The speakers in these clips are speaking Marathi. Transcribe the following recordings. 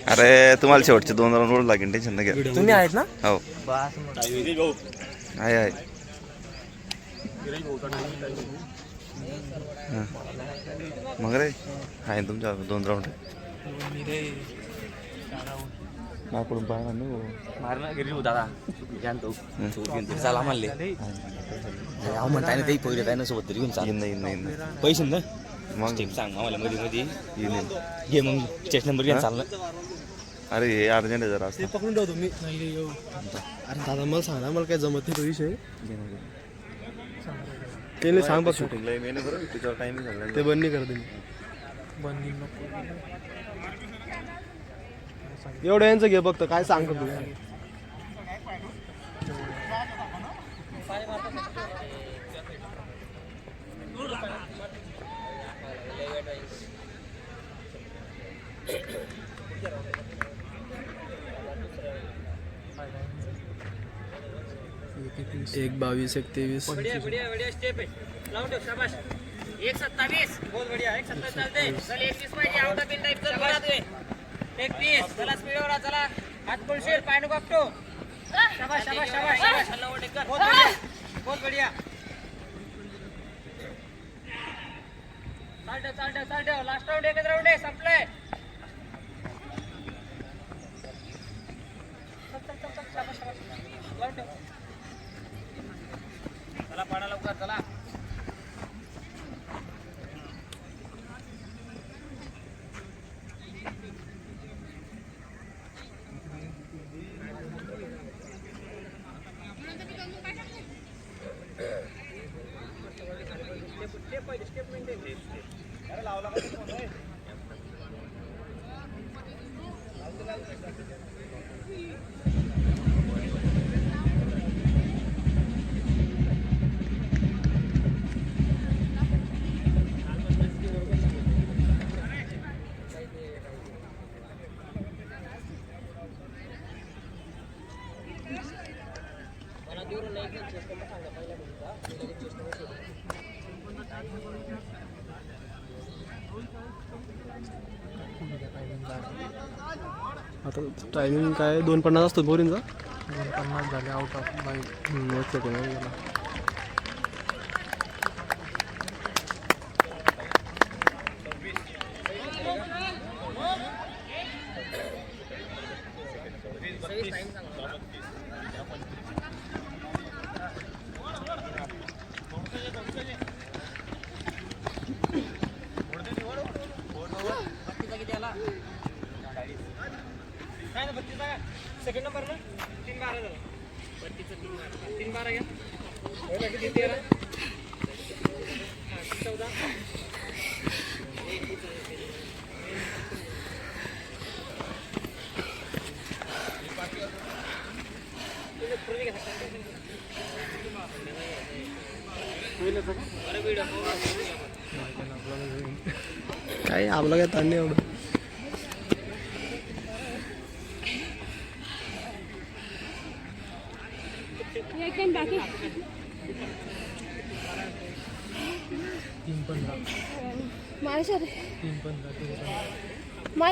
अरे तुम्हाला शेवटचे 2 राऊंड लागेल, टेन्शन नाही घ्या. तुम्ही आहेत ना? हो आहे. मग रे आहे तुमच्या 2 राऊंड माकडून पाहा मारणार घरी दादा जाणतो चला म्हणले म्हणताय ना ते पहिले काय ना सोबत तरी घेऊन चाल नाही पैसे ना मग टीम सांग मला मध्ये मध्ये घे मग चेस नंबर घ्या चाललं. अरे हे अर्जंट आहे जरा असं पकडून ठेवतो मी. अरे दादा मला सांग ना, मला काय जमत नाही तो विषय. ते सांग बघ शूटिंगला मेन बरं त्याच्यावर टायमिंग झाला ते बंद नाही करते मी. एवढं यांचं घे फक्त काय सांगतो तू. एक 22 एक 23 बढ़िया बढ़िया बढ़िया स्टेप है लाउंड शाबाश 127 बहुत बढ़िया 127 चलते चल 21 पाहिजे आउट ऑफ इन टाइप चल बरा तू 31 चला स्पीड वर चला हात पुलशीर पाय नको आपटो शाबाश शाबाश शाबाश शाबाश हल्ला ओटे कर बहुत बढ़िया चाल ठेव लास्ट राउंड एकच राउंड आहे संपलाय शाबाश शाबाश लाउंड ठेव चला पाडा लवकर चला आता टायमिंग काय 2:50 असतो बोरींचा. 2:50 झाले out of by second number ना 3-12 झाला 3-12 घ्या होईल किती 13 14 काय आपलं काय ताण नाही एवढं. माझा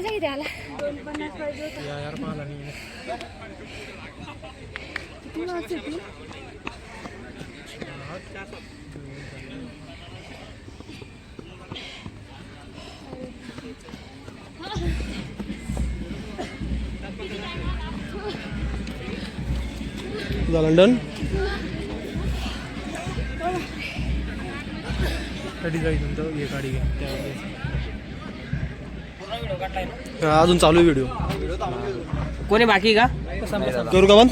किती आला 2:50 पाहिजे होता यार मला नाही किती वाजते लंडन कधी जायचं तर ये गाडी घ्या अजून चालू आहे व्हिडिओ. कोणी बाकी का करू का बंद?